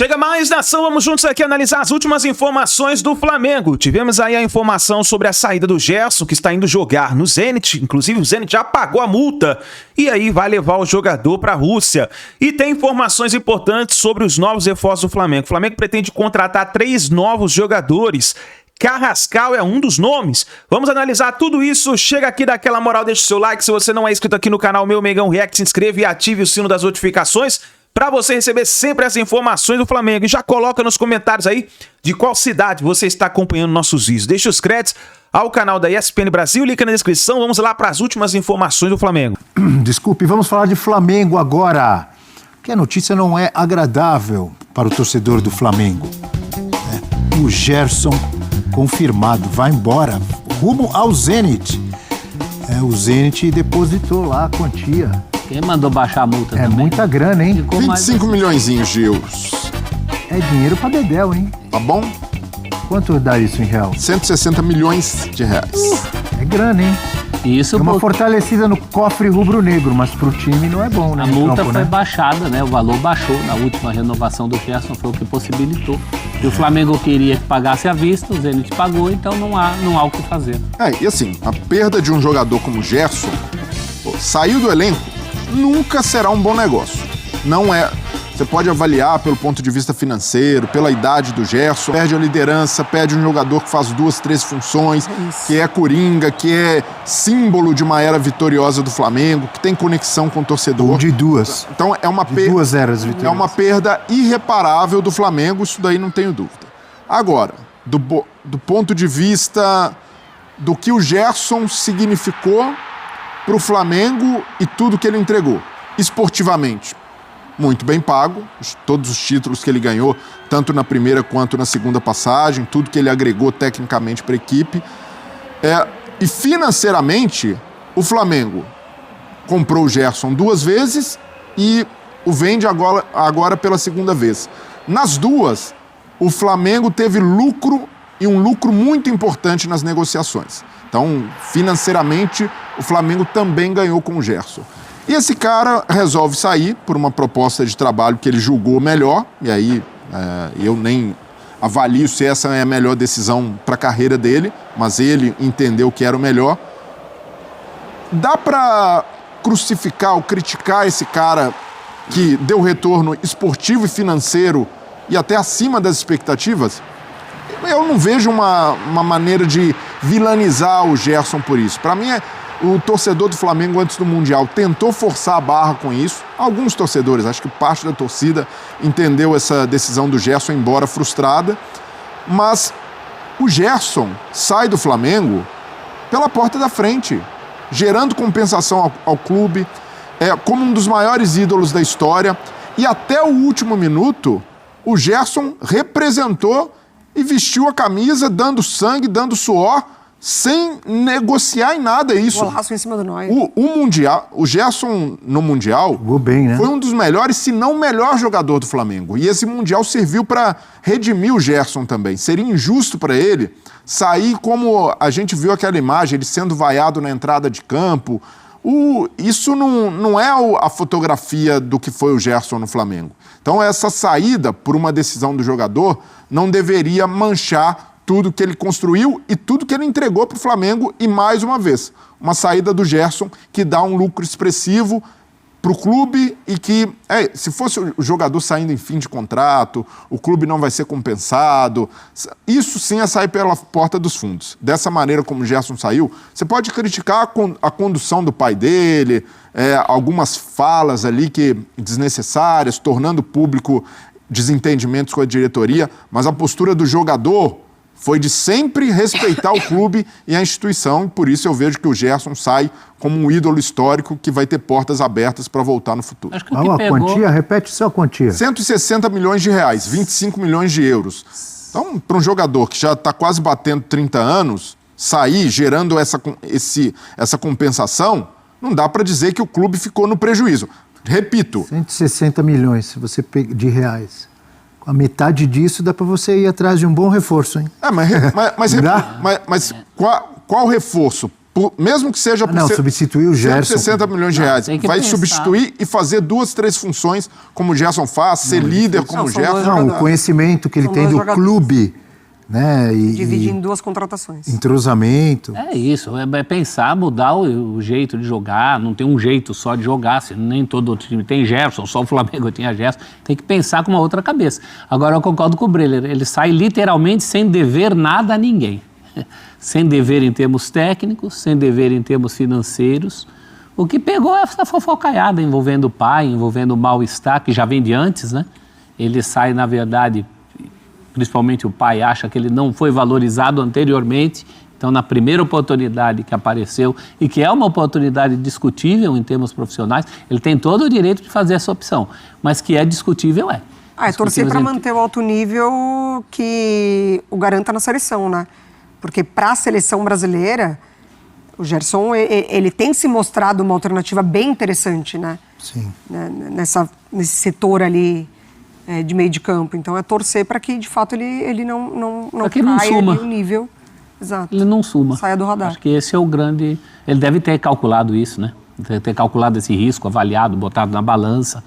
Chega mais, nação, vamos juntos aqui analisar as últimas informações do Flamengo. Tivemos aí a informação sobre a saída do Gerson, que está indo jogar no Zenit, inclusive o Zenit já pagou a multa, e aí vai levar o jogador para a Rússia. E tem informações importantes sobre os novos reforços do Flamengo. O Flamengo pretende contratar 3 novos jogadores. Carrascal é um dos nomes. Vamos analisar tudo isso. Chega aqui, dá aquela moral, deixa o seu like. Se você não é inscrito aqui no canal Meu Mengão React, se inscreva e ative o sino das notificações para você receber sempre as informações do Flamengo. E já coloca nos comentários aí de qual cidade você está acompanhando nossos vídeos. Deixa os créditos ao canal da ESPN Brasil, link na descrição. Vamos lá para as últimas informações do Flamengo. Desculpe, vamos falar de Flamengo agora, porque a notícia não é agradável para o torcedor do Flamengo. O Gerson confirmado, vai embora, rumo ao Zenit. O Zenit depositou lá a quantia. Quem mandou baixar a multa também? É muita grana, hein? 25 milhõezinhos de euros. É dinheiro pra Dedéu, hein? Tá bom? Quanto dá isso em real? 160 milhões de reais. É grana, hein? Isso, é uma fortalecida no cofre rubro-negro, mas pro time não é bom, né? A multa campo, foi né? baixada, né? O valor baixou na última renovação do Gerson, foi o que possibilitou. E o Flamengo queria que pagasse à vista, o Zenit pagou, então não há o que fazer. E assim, a perda de um jogador como o Gerson, saiu do elenco, nunca será um bom negócio. Não é. Você pode avaliar pelo ponto de vista financeiro, pela idade do Gerson, perde a liderança, perde um jogador que faz 2, 3 funções, que é coringa, que é símbolo de uma era vitoriosa do Flamengo, que tem conexão com o torcedor. Ou de duas. Então é uma perda. 2 eras vitoriosas. É uma perda irreparável do Flamengo, isso daí não tenho dúvida. Agora, do ponto de vista do que o Gerson significou para o Flamengo e tudo que ele entregou, esportivamente, muito bem pago, todos os títulos que ele ganhou, tanto na primeira quanto na segunda passagem, tudo que ele agregou tecnicamente para a equipe. E financeiramente, o Flamengo comprou o Gerson 2 vezes e o vende agora pela segunda vez. Nas duas, o Flamengo teve lucro e um lucro muito importante nas negociações. Então, financeiramente, o Flamengo também ganhou com o Gerson. E esse cara resolve sair por uma proposta de trabalho que ele julgou melhor, e aí eu nem avalio se essa é a melhor decisão para a carreira dele, mas ele entendeu que era o melhor. Dá para crucificar ou criticar esse cara que deu retorno esportivo e financeiro e até acima das expectativas? Eu não vejo uma maneira de vilanizar o Gerson por isso. Para mim, o torcedor do Flamengo, antes do Mundial, tentou forçar a barra com isso. Alguns torcedores, acho que parte da torcida entendeu essa decisão do Gerson, embora frustrada. Mas o Gerson sai do Flamengo pela porta da frente, gerando compensação ao clube, como um dos maiores ídolos da história. E até o último minuto, o Gerson representou e vestiu a camisa, dando sangue, dando suor, sem negociar em nada isso. Golaço em cima do Neuer. O Gerson no Mundial jogou bem, né? Foi um dos melhores, se não o melhor jogador do Flamengo. E esse Mundial serviu para redimir o Gerson também. Seria injusto para ele sair como a gente viu aquela imagem, ele sendo vaiado na entrada de campo. Isso não é a fotografia do que foi o Gerson no Flamengo. Então essa saída por uma decisão do jogador não deveria manchar tudo que ele construiu e tudo que ele entregou para o Flamengo. E mais uma vez, uma saída do Gerson que dá um lucro expressivo para o clube e que, se fosse o jogador saindo em fim de contrato, o clube não vai ser compensado. Isso sim é sair pela porta dos fundos. Dessa maneira como o Gerson saiu, você pode criticar a condução do pai dele, algumas falas ali que desnecessárias, tornando público desentendimentos com a diretoria, mas a postura do jogador foi de sempre respeitar o clube e a instituição, e por isso eu vejo que o Gerson sai como um ídolo histórico que vai ter portas abertas para voltar no futuro. Acho que o que pegou... quantia? Repete só a quantia. 160 milhões de reais, 25 milhões de euros. Então, para um jogador que já está quase batendo 30 anos, sair gerando essa compensação, não dá para dizer que o clube ficou no prejuízo. Repito. 160 milhões, se você de reais. Com a metade disso, dá para você ir atrás de um bom reforço, hein? Mas qual reforço? mesmo que seja por Não, substituir o Gerson. 160 milhões de reais. Tem que Vai pensar. substituir e fazer 2, 3 funções como o Gerson faz, ser líder como o Gerson. Não, o conhecimento que ele São tem dois do jogadores. clube, né? Dividir em 2 contratações. Entrosamento. É isso, é pensar, mudar o jeito de jogar, não tem um jeito só de jogar, nem todo outro time tem Gerson, só o Flamengo tinha Gerson, tem que pensar com uma outra cabeça. Agora eu concordo com o Breler, ele sai literalmente sem dever nada a ninguém, sem dever em termos técnicos, sem dever em termos financeiros. O que pegou é essa fofocaiada envolvendo o pai, envolvendo o mal-estar, que já vem de antes, né? Ele sai, na verdade, principalmente o pai acha que ele não foi valorizado anteriormente, então na primeira oportunidade que apareceu, e que é uma oportunidade discutível em termos profissionais, ele tem todo o direito de fazer essa opção, mas que é discutível, é. É torcer para manter o alto nível que o garanta na seleção, né? Porque para a seleção brasileira, o Gerson, ele tem se mostrado uma alternativa bem interessante, né? Sim. Nesse setor ali de meio de campo. Então é torcer para que, de fato, ele não que não caia suma. ali o nível. Exato. Ele não suma. Saia do radar. Acho que esse é o grande... Ele deve ter calculado isso, né? Deve ter calculado esse risco, avaliado, botado na balança.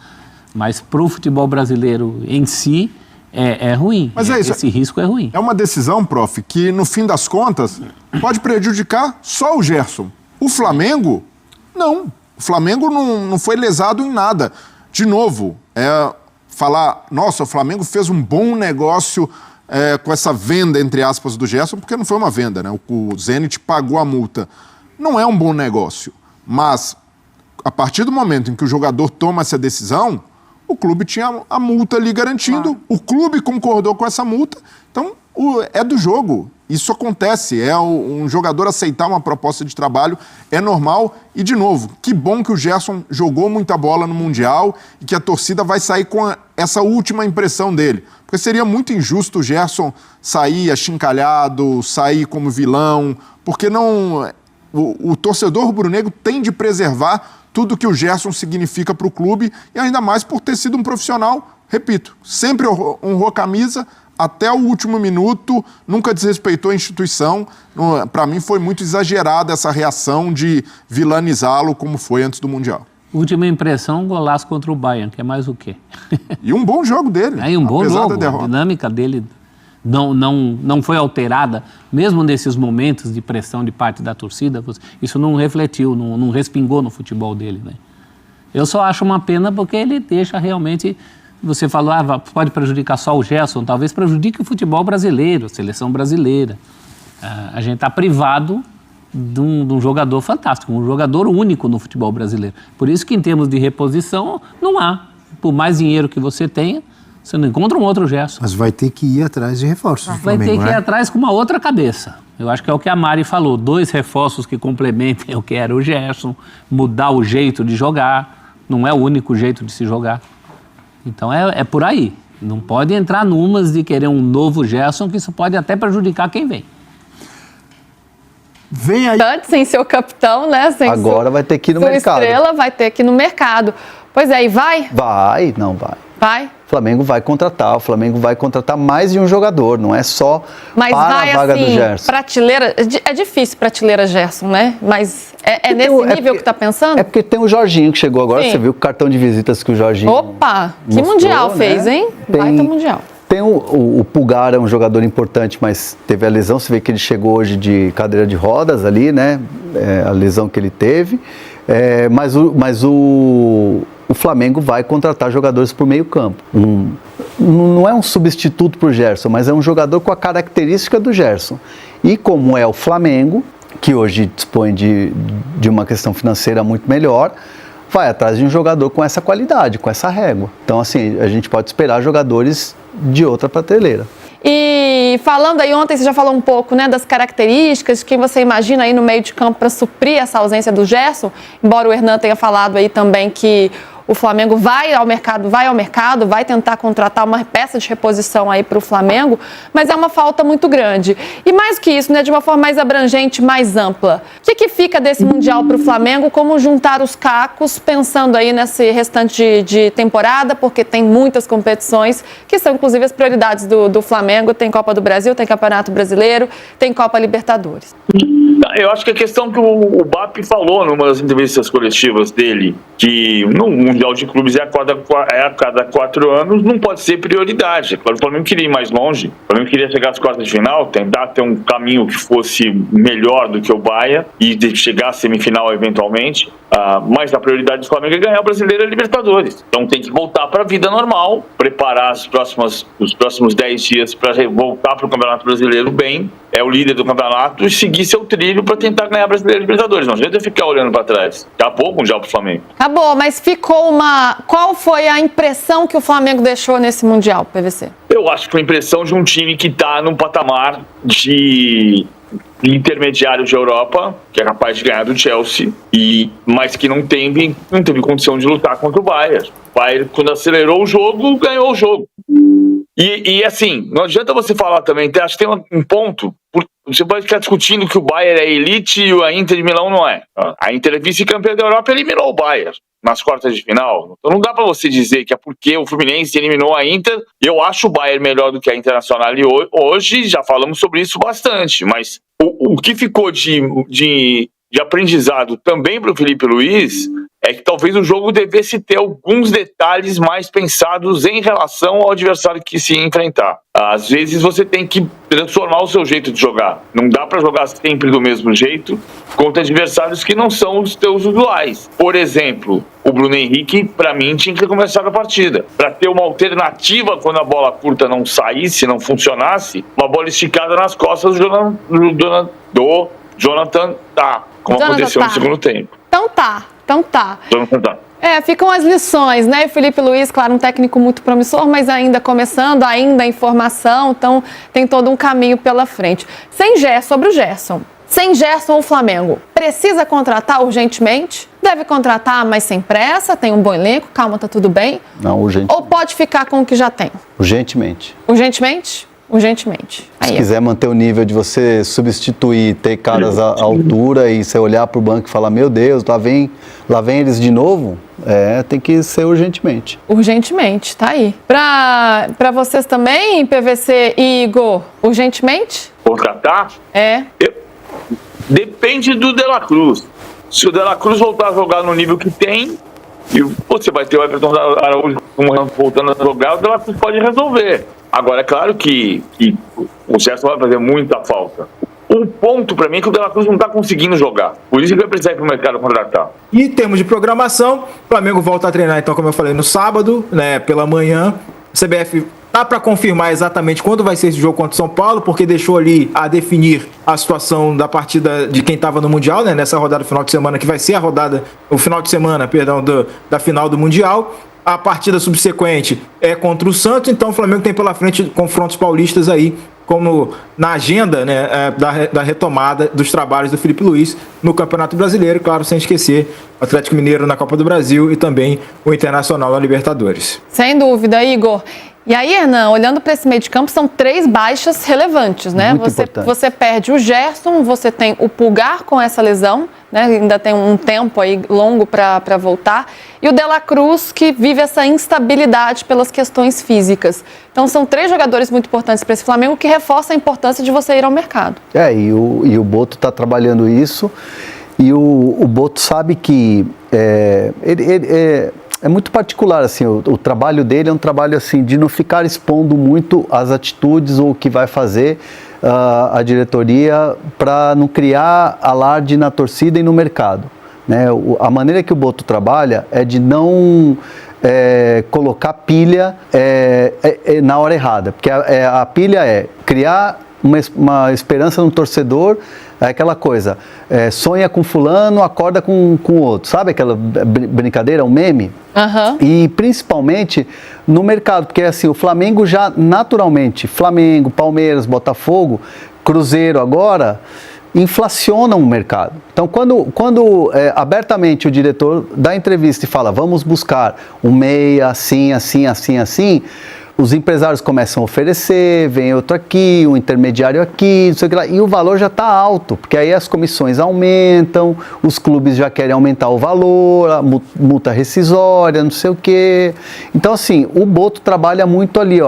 Mas para o futebol brasileiro em si, é ruim. Mas é isso. Esse risco é ruim. É uma decisão, prof, que no fim das contas pode prejudicar só o Gerson. O Flamengo, não. O Flamengo não foi lesado em nada. De novo, falar, nossa, o Flamengo fez um bom negócio com essa venda, entre aspas, do Gerson, porque não foi uma venda, né? O Zenit pagou a multa. Não é um bom negócio, mas a partir do momento em que o jogador toma essa decisão, o clube tinha a multa ali garantindo, claro. O clube concordou com essa multa, então é do jogo. Isso acontece, um jogador aceitar uma proposta de trabalho é normal. E, de novo, que bom que o Gerson jogou muita bola no Mundial e que a torcida vai sair com essa última impressão dele. Porque seria muito injusto o Gerson sair achincalhado, sair como vilão, porque não... O torcedor rubro-negro tem de preservar tudo que o Gerson significa para o clube e ainda mais por ter sido um profissional, repito, sempre honrou a camisa até o último minuto, nunca desrespeitou a instituição. Para mim foi muito exagerada essa reação de vilanizá-lo como foi antes do Mundial. Última impressão, um golaço contra o Bayern, que é mais o quê? E um bom jogo dele. Um bom jogo, a dinâmica dele não foi alterada, mesmo nesses momentos de pressão de parte da torcida, isso não refletiu, não respingou no futebol dele, né? Eu só acho uma pena porque ele deixa realmente, você falou, pode prejudicar só o Gerson, talvez prejudique o futebol brasileiro, a seleção brasileira. A gente está privado de um jogador fantástico, um jogador único no futebol brasileiro. Por isso que em termos de reposição, não há. Por mais dinheiro que você tenha, você não encontra um outro Gerson. Mas vai ter que ir atrás de reforços do Vai Flamengo, ter que ir atrás com uma outra cabeça. Eu acho que é o que a Mari falou. 2 reforços que complementem eu quero o Gerson, mudar o jeito de jogar. Não é o único jeito de se jogar. Então é por aí. Não pode entrar numas de querer um novo Gerson, que isso pode até prejudicar quem vem. Vem aí. Antes, sem ser o capitão, né? Sem agora vai ter que ir no mercado. Estrela vai ter que ir no mercado. Pois é, e vai? Vai, não vai. Vai? O Flamengo vai contratar mais de um jogador, não é só mas para vai, a vaga assim, do Gerson. Prateleira, é difícil prateleira Gerson, né? Mas é nesse nível que tá pensando? É porque tem o Jorginho que chegou agora, Sim. Você viu o cartão de visitas que o Jorginho Opa, que mostrou, mundial né? fez, hein? Baita mundial. Tem o Pulgar, é um jogador importante, mas teve a lesão, você vê que ele chegou hoje de cadeira de rodas ali, né? A lesão que ele teve. Mas o Flamengo vai contratar jogadores por meio campo. Não é um substituto para o Gerson, mas é um jogador com a característica do Gerson. E como é o Flamengo, que hoje dispõe de uma questão financeira muito melhor, vai atrás de um jogador com essa qualidade, com essa régua. Então, assim, a gente pode esperar jogadores de outra prateleira. E falando aí, ontem você já falou um pouco, né, das características, de quem você imagina aí no meio de campo para suprir essa ausência do Gerson, embora o Hernan tenha falado aí também que o Flamengo vai ao mercado, vai tentar contratar uma peça de reposição aí para o Flamengo, mas é uma falta muito grande. E mais que isso, né, de uma forma mais abrangente, mais ampla, o que fica desse Mundial para o Flamengo? Como juntar os cacos, pensando aí nesse restante de temporada, porque tem muitas competições, que são inclusive as prioridades do Flamengo, tem Copa do Brasil, tem Campeonato Brasileiro, tem Copa Libertadores. Eu acho que a questão que o BAP falou numa das entrevistas coletivas dele, que no Mundial de Clubes é a cada 4 anos, não pode ser prioridade. Claro, o Flamengo queria ir mais longe, o Flamengo queria chegar às quartas de final, tentar ter um caminho que fosse melhor do que o Bahia e chegar à semifinal eventualmente, mas a prioridade do Flamengo é ganhar o Brasileiro e a Libertadores. Então tem que voltar para a vida normal, preparar os próximos 10 dias para voltar para o Campeonato Brasileiro bem, é o líder do campeonato, e seguir seu trilho para tentar ganhar Brasileiro e Libertadores. Não adianta ficar olhando para trás. Acabou o Mundial pro Flamengo. Acabou, mas ficou uma... Qual foi a impressão que o Flamengo deixou nesse Mundial, PVC? Eu acho que foi a impressão de um time que está num patamar de intermediário de Europa, que é capaz de ganhar do Chelsea, mas que não teve condição de lutar contra o Bayern. O Bayern, quando acelerou o jogo, ganhou o jogo. E assim, não adianta você falar também, acho que tem um ponto, você pode ficar discutindo que o Bayern é elite e a Inter de Milão não é. A Inter é vice-campeã da Europa, eliminou o Bayern nas quartas de final. Então não dá pra você dizer que é porque o Fluminense eliminou a Inter. Eu acho o Bayern melhor do que a Internacional e hoje, já falamos sobre isso bastante, mas o que ficou de aprendizado também para o Felipe Luiz é que talvez o jogo devesse ter alguns detalhes mais pensados em relação ao adversário que se enfrentar. Às vezes você tem que transformar o seu jeito de jogar. Não dá para jogar sempre do mesmo jeito contra adversários que não são os teus usuais. Por exemplo, o Bruno Henrique, para mim, tinha que ter começado a partida. Para ter uma alternativa quando a bola curta não saísse, não funcionasse, uma bola esticada nas costas do Jonathan Tah, como aconteceu no segundo tempo. Então tá. Jonathan Tah. Ficam as lições, né? Felipe Luiz, claro, um técnico muito promissor, mas ainda começando, ainda em formação, então tem todo um caminho pela frente. Sobre o Gerson. Sem Gerson, o Flamengo precisa contratar urgentemente? Deve contratar, mas sem pressa, tem um bom elenco, calma, tá tudo bem? Não, urgentemente. Ou pode ficar com o que já tem? Urgentemente. Urgentemente? Urgentemente. Se quiser manter o nível de você substituir, ter caras à altura e você olhar pro banco e falar, meu Deus, lá vem eles de novo, tem que ser urgentemente. Urgentemente, tá aí. Pra vocês também, PVC e Igor, urgentemente? Contratar? Depende do De La Cruz. Se o De La Cruz voltar a jogar no nível que tem, e você vai ter o Everton Araújo voltando a jogar, o De La Cruz pode resolver. Agora, é claro que o Gerson vai fazer muita falta. O ponto para mim é que o De La Cruz não está conseguindo jogar. Por isso que vai precisar ir para o mercado contratar. E em termos de programação, o Flamengo volta a treinar, então, como eu falei, no sábado, né, pela manhã. O CBF tá para confirmar exatamente quando vai ser esse jogo contra o São Paulo, porque deixou ali a definir a situação da partida de quem estava no Mundial, né, nessa rodada final de semana, que vai ser o final de semana, da final do Mundial. A partida subsequente é contra o Santos, então o Flamengo tem pela frente confrontos paulistas aí, como na agenda, né, da retomada dos trabalhos do Felipe Luiz no Campeonato Brasileiro, claro, sem esquecer o Atlético Mineiro na Copa do Brasil e também o Internacional na Libertadores. Sem dúvida, Igor. E aí, Hernan, olhando para esse meio de campo, são 3 baixas relevantes, né? Você perde o Gerson, você tem o Pulgar com essa lesão, né? Ainda tem um tempo aí longo para voltar, e o De La Cruz, que vive essa instabilidade pelas questões físicas. Então, são 3 jogadores muito importantes para esse Flamengo, que reforça a importância de você ir ao mercado. E o Boto está trabalhando isso, e o Boto sabe que é muito particular, assim, o trabalho dele é um trabalho assim, de não ficar expondo muito as atitudes ou o que vai fazer a diretoria para não criar alarde na torcida e no mercado, né? A maneira que o Boto trabalha é de não colocar pilha na hora errada, porque a pilha é criar uma esperança no torcedor, é aquela coisa, sonha com fulano, acorda com outro, sabe aquela brincadeira, um meme? Uhum. E principalmente no mercado, porque assim, o Flamengo já naturalmente, Flamengo, Palmeiras, Botafogo, Cruzeiro agora, inflacionam o mercado. Então, quando abertamente o diretor dá entrevista e fala, vamos buscar um meia, assim, os empresários começam a oferecer, vem outro aqui, um intermediário aqui, não sei o que lá, e o valor já está alto, porque aí as comissões aumentam, os clubes já querem aumentar o valor, a multa rescisória, não sei o quê. Então, assim, o Boto trabalha muito ali,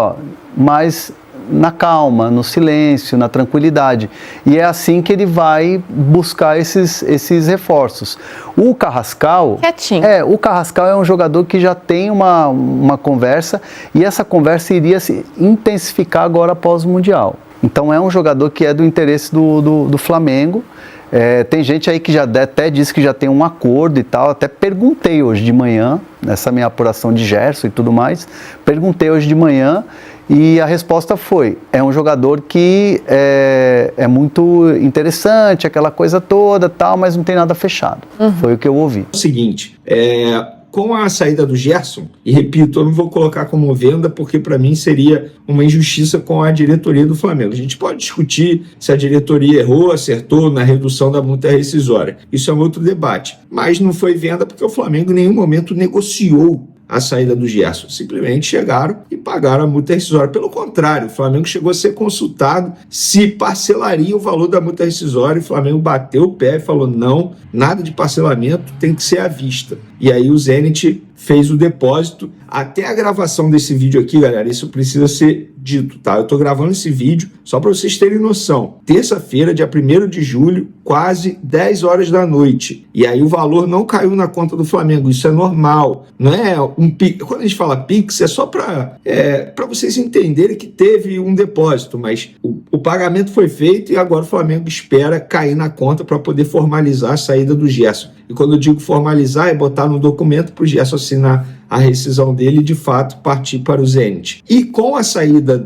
mas na calma, no silêncio, na tranquilidade. E é assim que ele vai buscar esses reforços. O Carrascal... Quietinho. O Carrascal é um jogador que já tem uma conversa, e essa conversa iria se intensificar agora após o Mundial. Então é um jogador que é do interesse do Flamengo. Tem gente aí que já até disse que já tem um acordo e tal. Até perguntei hoje de manhã, nessa minha apuração de Gerson e tudo mais, perguntei hoje de manhã, e a resposta foi, é um jogador que é muito interessante, aquela coisa toda, tal, mas não tem nada fechado. Foi o que eu ouvi. O seguinte, com a saída do Gerson, e repito, eu não vou colocar como venda, porque para mim seria uma injustiça com a diretoria do Flamengo. A gente pode discutir se a diretoria errou, acertou na redução da multa rescisória. Isso é um outro debate. Mas não foi venda porque o Flamengo em nenhum momento negociou a saída do Gerson. Simplesmente chegaram e pagaram a multa rescisória. Pelo contrário, o Flamengo chegou a ser consultado se parcelaria o valor da multa rescisória, e o Flamengo bateu o pé e falou, não, nada de parcelamento, tem que ser à vista. E aí o Zenit fez o depósito. Até a gravação desse vídeo aqui, galera, isso precisa ser dito, tá? Eu tô gravando esse vídeo só para vocês terem noção. Terça-feira, dia 1º de julho, quase 10 horas da noite. E aí o valor não caiu na conta do Flamengo. Isso é normal. Não é um Pix. Quando a gente fala Pix, é só para vocês entenderem que teve um depósito, mas o pagamento foi feito e agora o Flamengo espera cair na conta para poder formalizar a saída do Gerson. E quando eu digo formalizar, é botar no documento para o Gerson assinar a rescisão dele e, de fato, partir para o Zenit. E com a saída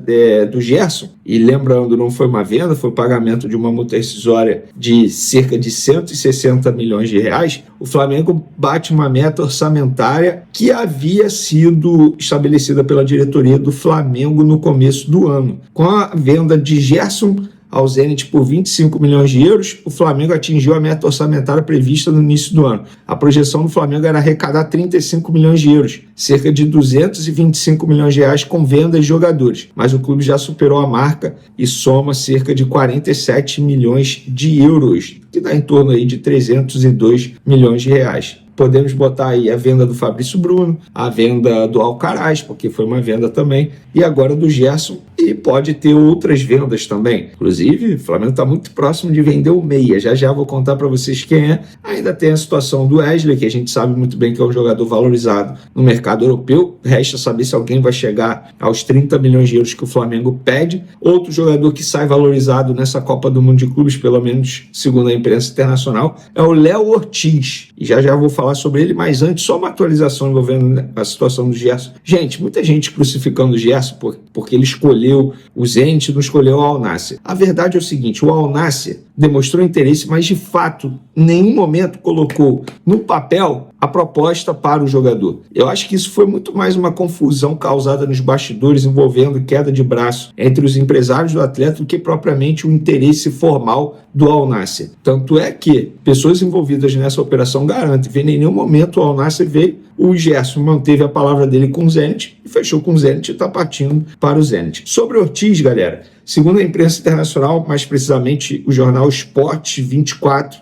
do Gerson, e lembrando, não foi uma venda, foi o pagamento de uma multa rescisória de cerca de 160 milhões de reais, o Flamengo bate uma meta orçamentária que havia sido estabelecida pela diretoria do Flamengo no começo do ano. Com a venda de Gerson ao Zenit por 25 milhões de euros, o Flamengo atingiu a meta orçamentária prevista no início do ano. A projeção do Flamengo era arrecadar 35 milhões de euros, cerca de 225 milhões de reais com vendas de jogadores. Mas o clube já superou a marca e soma cerca de 47 milhões de euros, que dá em torno aí de 302 milhões de reais. Podemos botar aí a venda do Fabrício Bruno, a venda do Alcaraz, porque foi uma venda também, e agora do Gerson, e pode ter outras vendas também. Inclusive, o Flamengo está muito próximo de vender o meia, já vou contar para vocês quem é. Ainda tem a situação do Wesley, que a gente sabe muito bem que é um jogador valorizado no mercado europeu, resta saber se alguém vai chegar aos 30 milhões de euros que o Flamengo pede. Outro jogador que sai valorizado nessa Copa do Mundo de Clubes, pelo menos segundo a imprensa internacional, é o Léo Ortiz, e já vou falar sobre ele, mas antes só uma atualização envolvendo a situação do Gerson. Gente, muita gente crucificando o Gerson porque ele escolheu o Zenit, não escolheu o Al Nassr. A verdade é o seguinte, o Al Nassr demonstrou interesse, mas de fato, em nenhum momento colocou no papel a proposta para o jogador. Eu acho que isso foi muito mais uma confusão causada nos bastidores envolvendo queda de braço entre os empresários do atleta do que propriamente o interesse formal do Al Nassr. Tanto é que pessoas envolvidas nessa operação garantem que em nenhum momento o Al Nassr veio, o Gerson manteve a palavra dele com o Zenit e fechou com o Zenit e está partindo para o Zenit. Sobre o Ortiz, galera, segundo a imprensa internacional, mais precisamente o jornal Sport 24,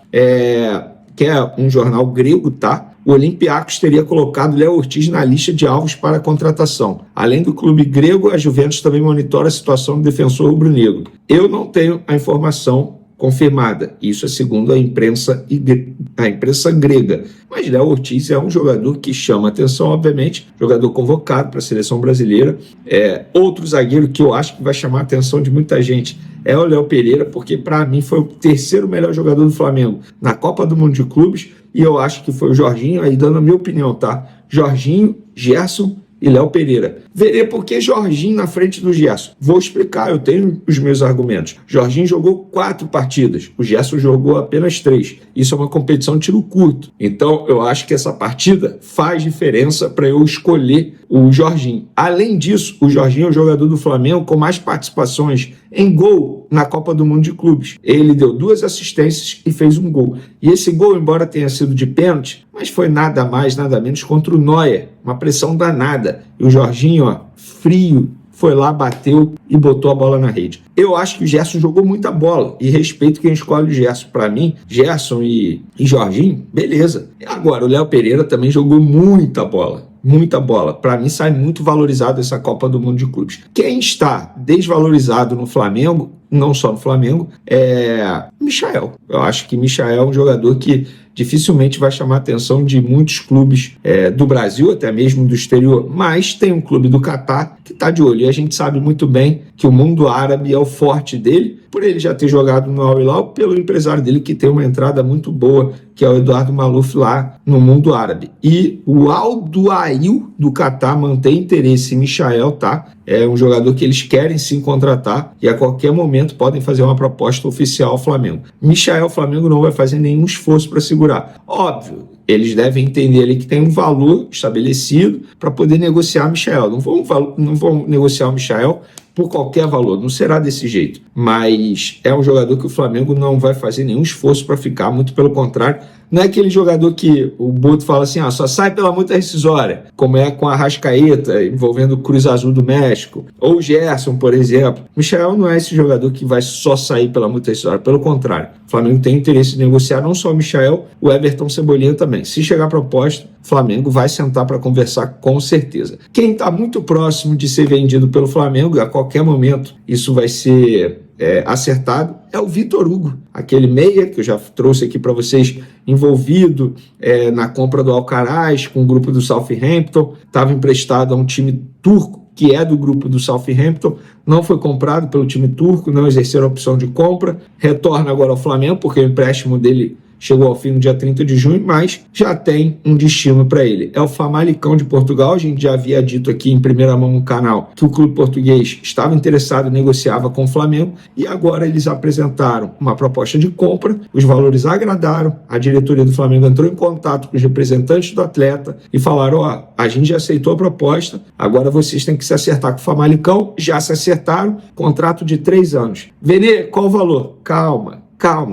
que é um jornal grego, tá? O Olympiacos teria colocado Léo Ortiz na lista de alvos para a contratação. Além do clube grego, a Juventus também monitora a situação do defensor rubro-negro. Eu não tenho a informação confirmada. Isso é segundo a imprensa grega. Mas Léo Ortiz é um jogador que chama atenção, obviamente, jogador convocado para a seleção brasileira. Outro zagueiro que eu acho que vai chamar a atenção de muita gente é o Léo Pereira, porque para mim foi o terceiro melhor jogador do Flamengo na Copa do Mundo de Clubes, e eu acho que foi o Jorginho, aí dando a minha opinião, tá? Jorginho, Gerson e Léo Pereira. Verei por que Jorginho na frente do Gerson. Vou explicar, eu tenho os meus argumentos. Jorginho jogou 4 partidas, o Gerson jogou apenas 3. Isso é uma competição de tiro curto. Então, eu acho que essa partida faz diferença para eu escolher o Jorginho. Além disso, o Jorginho é o jogador do Flamengo com mais participações em gol na Copa do Mundo de Clubes. Ele deu 2 assistências e fez um gol. E esse gol, embora tenha sido de pênalti, mas foi nada mais, nada menos contra o Neuer. Uma pressão danada. E o Jorginho, ó, frio, foi lá, bateu e botou a bola na rede. Eu acho que o Gerson jogou muita bola e respeito quem escolhe o Gerson. Para mim, Gerson e Jorginho, beleza. Agora, o Léo Pereira também jogou muita bola. Muita bola. Para mim, sai muito valorizado essa Copa do Mundo de Clubes. Quem está desvalorizado no Flamengo, não só no Flamengo, é Michael. Eu acho que Michael é um jogador que dificilmente vai chamar a atenção de muitos clubes do Brasil, até mesmo do exterior, mas tem um clube do Catar que está de olho. E a gente sabe muito bem que o mundo árabe é o forte dele, por ele já ter jogado no Al Hilal, pelo empresário dele que tem uma entrada muito boa, que é o Eduardo Maluf lá no mundo árabe. E o Al Duhail do Catar mantém interesse em Michael, tá? É um jogador que eles querem sim contratar e a qualquer momento podem fazer uma proposta oficial ao Flamengo. Michael, o Flamengo não vai fazer nenhum esforço para segurar. Óbvio, eles devem entender ali que tem um valor estabelecido para poder negociar o Michael. Não vão negociar o Michael por qualquer valor, não será desse jeito. Mas é um jogador que o Flamengo não vai fazer nenhum esforço para ficar, muito pelo contrário. Não é aquele jogador que o Boto fala assim, só sai pela multa rescisória, como é com a Arrascaeta, envolvendo o Cruz Azul do México, ou o Gerson, por exemplo. Michael não é esse jogador que vai só sair pela multa rescisória, pelo contrário. O Flamengo tem interesse em negociar não só o Michael, o Everton Cebolinha também. Se chegar a proposta, o Flamengo vai sentar para conversar com certeza. Quem está muito próximo de ser vendido pelo Flamengo, a qualquer momento isso vai ser acertado, é o Vitor Hugo, aquele meia que eu já trouxe aqui para vocês, envolvido na compra do Alcaraz com o grupo do Southampton, estava emprestado a um time turco que é do grupo do Southampton, não foi comprado pelo time turco, não exerceram a opção de compra, retorna agora ao Flamengo porque o empréstimo dele chegou ao fim no dia 30 de junho, mas já tem um destino para ele. É o Famalicão de Portugal. A gente já havia dito aqui em primeira mão no canal que o clube português estava interessado e negociava com o Flamengo, e agora eles apresentaram uma proposta de compra, os valores agradaram, a diretoria do Flamengo entrou em contato com os representantes do atleta e falaram, a gente já aceitou a proposta, agora vocês têm que se acertar com o Famalicão, já se acertaram, contrato de 3 anos. Vene, qual o valor? Calma,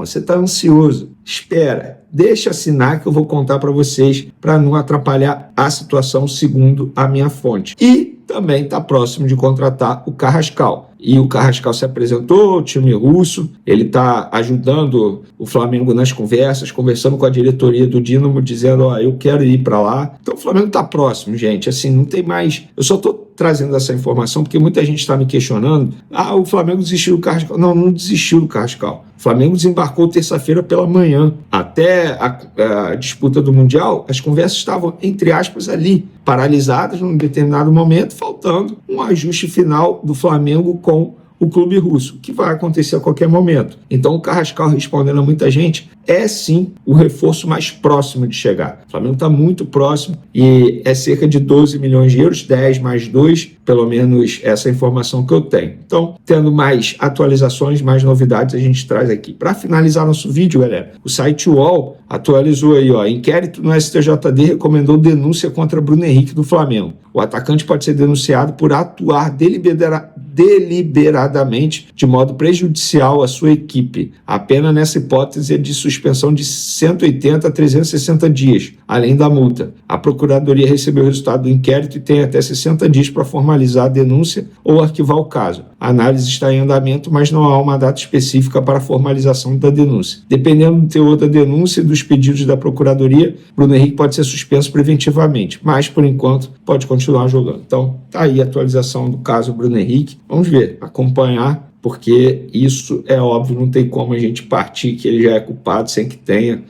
você está ansioso. Espera, deixa assinar que eu vou contar para vocês para não atrapalhar a situação, segundo a minha fonte. E também está próximo de contratar o Carrascal. E o Carrascal se apresentou, o time russo, ele está ajudando o Flamengo nas conversas, conversando com a diretoria do Dínamo, dizendo, eu quero ir para lá. Então o Flamengo está próximo, gente, assim, não tem mais... Eu só estou trazendo essa informação porque muita gente está me questionando, o Flamengo desistiu do Carrascal. Não desistiu do Carrascal. O Flamengo desembarcou terça-feira pela manhã. Até a disputa do Mundial, as conversas estavam, entre aspas, ali, paralisadas num determinado momento, faltando um ajuste final do Flamengo com o clube russo, que vai acontecer a qualquer momento. Então o Carrascal, respondendo a muita gente, é sim o reforço mais próximo de chegar. O Flamengo está muito próximo e é cerca de 12 milhões de euros, 10 mais 2, pelo menos essa informação que eu tenho. Então, tendo mais atualizações, mais novidades, a gente traz aqui. Para finalizar nosso vídeo, galera, o site UOL atualizou aí, inquérito no STJD recomendou denúncia contra Bruno Henrique do Flamengo. O atacante pode ser denunciado por atuar deliberadamente de modo prejudicial à sua equipe. A pena nessa hipótese é de suspensão de 180 a 360 dias, além da multa. A Procuradoria recebeu o resultado do inquérito e tem até 60 dias para formalizar a denúncia ou arquivar o caso. A análise está em andamento, mas não há uma data específica para a formalização da denúncia. Dependendo do teor da denúncia e dos pedidos da Procuradoria, Bruno Henrique pode ser suspenso preventivamente, mas, por enquanto, pode continuar jogando. Então, tá aí a atualização do caso Bruno Henrique. Vamos ver, acompanhar, porque isso é óbvio, não tem como a gente partir que ele já é culpado sem que tenha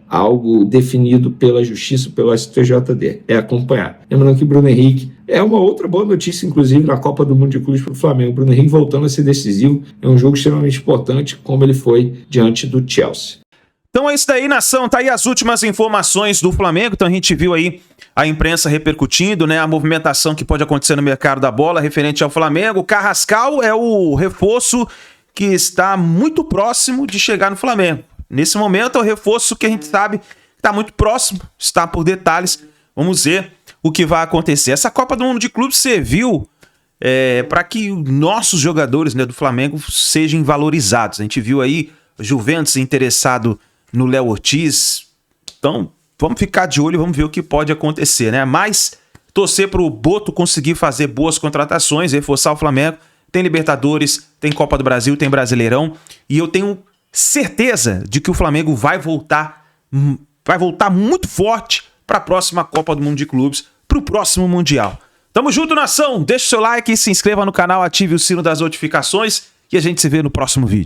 algo definido pela Justiça, pelo STJD. É acompanhar. Lembrando que Bruno Henrique é uma outra boa notícia, inclusive, na Copa do Mundo de Clubes para o Flamengo. Bruno Henrique voltando a ser decisivo. É um jogo extremamente importante, como ele foi diante do Chelsea. Então é isso daí, nação. Tá aí as últimas informações do Flamengo. Então a gente viu aí a imprensa repercutindo, né, a movimentação que pode acontecer no mercado da bola referente ao Flamengo. O Carrascal é o reforço que está muito próximo de chegar no Flamengo. Nesse momento é o reforço que a gente sabe que está muito próximo, está por detalhes. Vamos ver o que vai acontecer. Essa Copa do Mundo de Clubes serviu para que nossos jogadores, né, do Flamengo sejam valorizados. A gente viu aí o Juventus interessado no Léo Ortiz. Então, vamos ficar de olho e vamos ver o que pode acontecer, né? Mas torcer para o Boto conseguir fazer boas contratações, reforçar o Flamengo. Tem Libertadores, tem Copa do Brasil, tem Brasileirão. E eu tenho certeza de que o Flamengo vai voltar muito forte para a próxima Copa do Mundo de Clubes, para o próximo Mundial. Tamo junto, nação! Deixa o seu like, se inscreva no canal, ative o sino das notificações e a gente se vê no próximo vídeo.